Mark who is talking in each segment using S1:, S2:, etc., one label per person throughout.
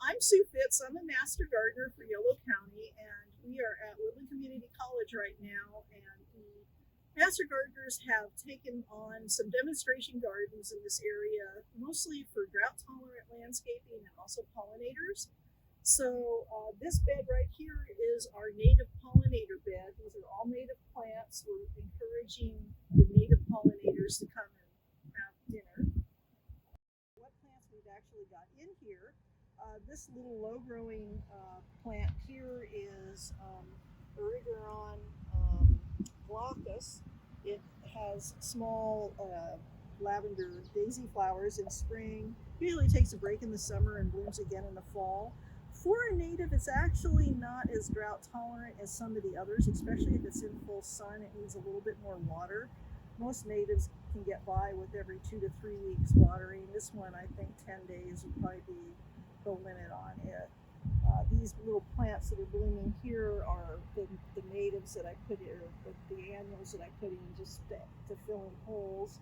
S1: I'm Sue Fitz. I'm a master gardener for Yolo County, and we are at Woodland Community College right now. And the master gardeners have taken on some demonstration gardens in this area, mostly for drought tolerant landscaping and also pollinators. So, this bed right here is our native pollinator bed. These are all native plants. We're encouraging the native pollinators to come and have dinner. What plants we've actually got in here. This little low-growing plant here is Origaron Glaucus. It has small lavender daisy flowers in spring. Usually takes a break in the summer and blooms again in the fall. For a native, it's actually not as drought tolerant as some of the others, especially if it's in full sun. It needs a little bit more water. Most natives can get by with every 2 to 3 weeks watering. This one, I think 10 days would probably be the limit on it. These little plants that are blooming here are the natives that I put in, the annuals that I put in just to fill in holes.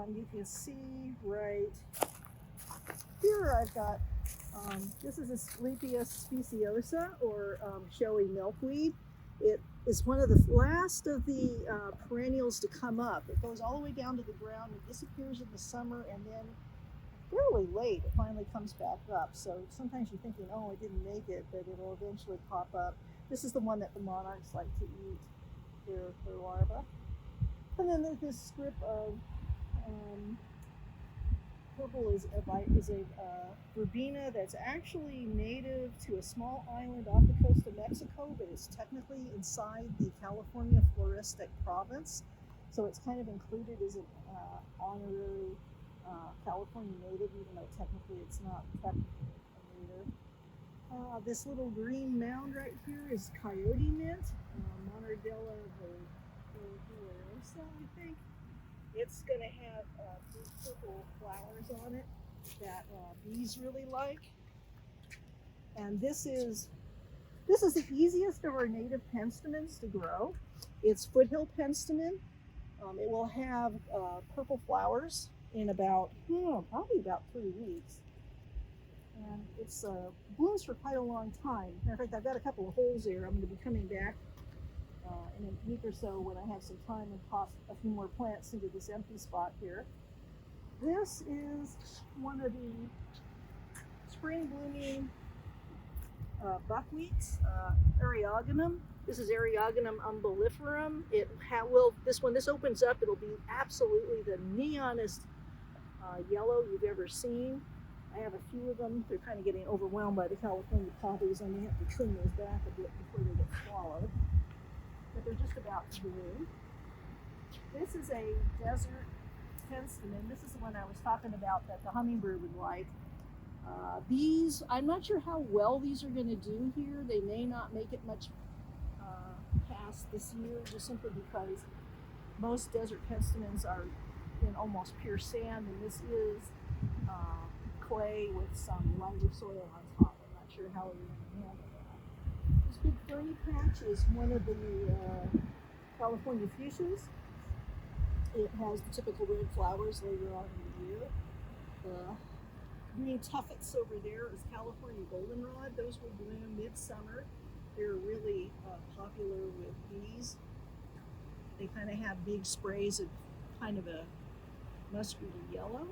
S1: You can see right here I've got, this is Asclepias speciosa, or showy milkweed. It is one of the last of the perennials to come up. It goes all the way down to the ground and disappears in the summer, and then fairly late it finally comes back up. So sometimes you're thinking, oh, I didn't make it, but it'll eventually pop up. This is the one that the monarchs like to eat, their larvae. And then there's this strip of purple is a verbena that's actually native to a small island off the coast of Mexico, but it's technically inside the California floristic province. So it's kind of included as an honorary California native, even though technically it's not technically a native. This little green mound right here is Coyote mint, Monterdello, I think. It's going to have big purple flowers on it that bees really like. And this is the easiest of our native penstemons to grow. It's foothill penstemon. It will have purple flowers in probably about 3 weeks. And it's blooms for quite a long time. Matter of fact, I've got a couple of holes there. I'm going to be coming back in a week or so when I have some time and pop a few more plants into this empty spot here. This is one of the spring blooming buckwheats, Ariagonum. This is Ariagonum Umbiliferum. This opens up, it'll be absolutely the neonest yellow you've ever seen. I have a few of them. They're kind of getting overwhelmed by the California poppies. I may have to trim those back a bit before they get swallowed. But they're just about to bloom. This is a desert penstemon. This is the one I was talking about that the hummingbird would like. These, I'm not sure how well these are going to do here. They may not make it much past this year, just simply because most desert penstemons are in almost pure sand, and this is clay with some lighter soil on top. I'm not sure how we're going to handle that. This big ferny patch is one of the California fuchsias. It has the typical red flowers later on in the year. The green tuffets over there is California Goldenrod. Those will bloom midsummer. They're really popular with bees. They kind of have big sprays of kind of a mustardy yellow.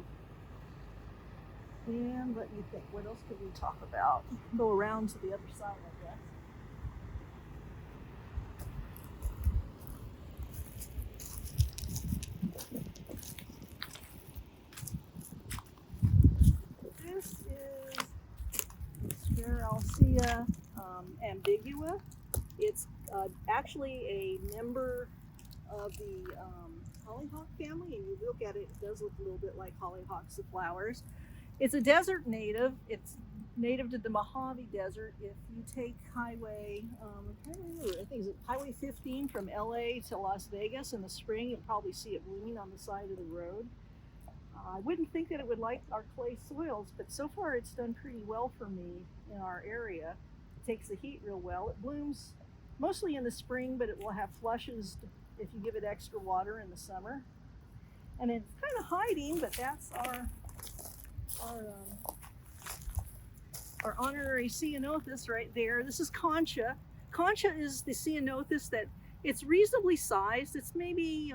S1: And let me think, what else could we talk about? Go around to the other side, I guess. This is Spiralcea ambigua. It's actually a member of the hollyhock family, and you look at it, it does look a little bit like hollyhocks, the flowers. It's a desert native. It's native to the Mojave Desert. If you take highway, I think it's highway 15 from LA to Las Vegas in the spring, you'll probably see it blooming on the side of the road. I wouldn't think that it would like our clay soils, but so far it's done pretty well for me in our area. It takes the heat real well. It blooms mostly in the spring, but it will have flushes if you give it extra water in the summer. And it's kind of hiding, but that's our our honorary ceanothus right there. This is Concha. Concha is the ceanothus that it's reasonably sized. It's maybe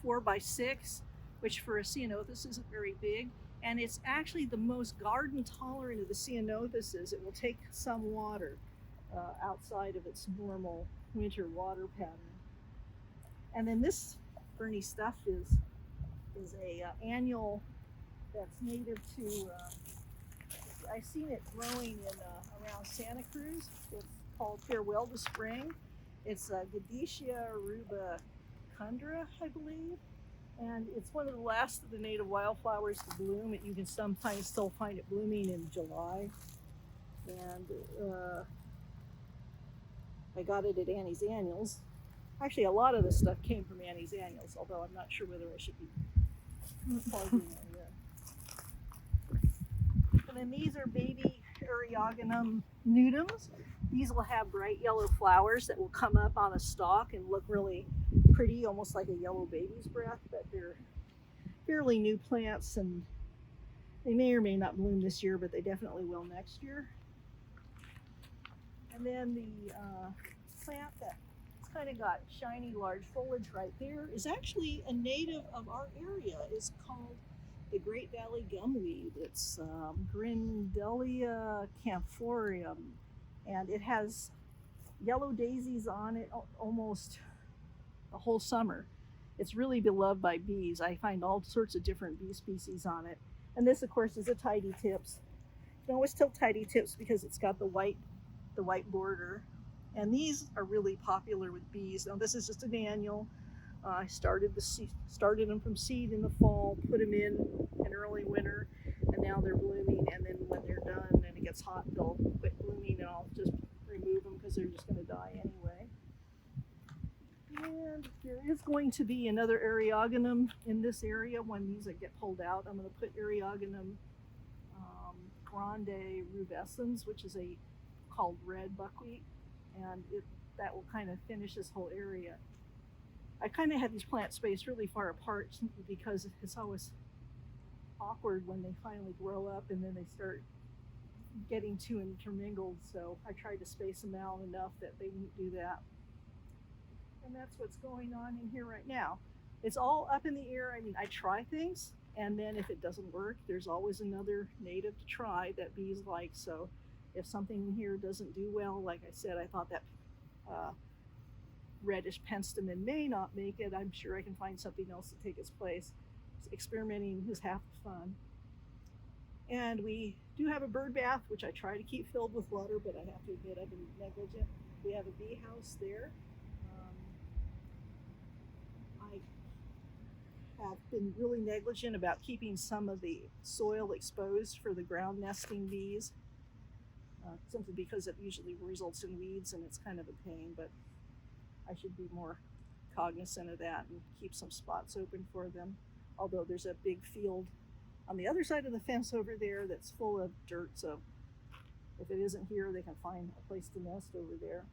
S1: 4 by 6, which for a ceanothus isn't very big. And it's actually the most garden tolerant of the ceanothuses. It will take some water outside of its normal winter water pattern. And then this ferny stuff is a annual that's native to, I've seen it growing in around Santa Cruz. It's called Farewell to Spring. It's Gadessia rubicundra, I believe. And it's one of the last of the native wildflowers to bloom. You can sometimes still find it blooming in July. And I got it at Annie's Annuals. Actually, a lot of this stuff came from Annie's Annuals, although I'm not sure whether I should be plugging it in. And then these are baby Ariagonum nudums. These will have bright yellow flowers that will come up on a stalk and look really pretty, almost like a yellow baby's breath, but they're fairly new plants and they may or may not bloom this year, but they definitely will next year. And then the plant that's kind of got shiny large foliage right there is actually a native of our area. It's called the Great Valley Gumweed. It's Grindelia Camphorium, and it has yellow daisies on it almost the whole summer. It's really beloved by bees. I find all sorts of different bee species on it. And this, of course, is a tidy tips. You can always tell tidy tips because it's got the white border. And these are really popular with bees. Now this is just an annual. I started them from seed in the fall, put them in early winter, and now they're blooming. And then when they're done and it gets hot, they'll quit blooming, and I'll just remove them because they're just going to die anyway. And there is going to be another Ariagonum in this area when these get pulled out. I'm going to put Ariagonum grande rubescens, which is called red buckwheat, and that will kind of finish this whole area. I kind of had these plants spaced really far apart because it's always awkward when they finally grow up and then they start getting too intermingled. So I tried to space them out enough that they wouldn't do that. And that's what's going on in here right now. It's all up in the air. I mean, I try things, and then if it doesn't work, there's always another native to try that bees like. So if something in here doesn't do well, like I said, I thought that reddish penstemon may not make it. I'm sure I can find something else to take its place. Experimenting is half the fun. And we do have a bird bath, which I try to keep filled with water, but I have to admit I've been negligent. We have a bee house there. I have been really negligent about keeping some of the soil exposed for the ground nesting bees, simply because it usually results in weeds and it's kind of a pain, but I should be more cognizant of that and keep some spots open for them. Although there's a big field on the other side of the fence over there that's full of dirt, so if it isn't here, they can find a place to nest over there.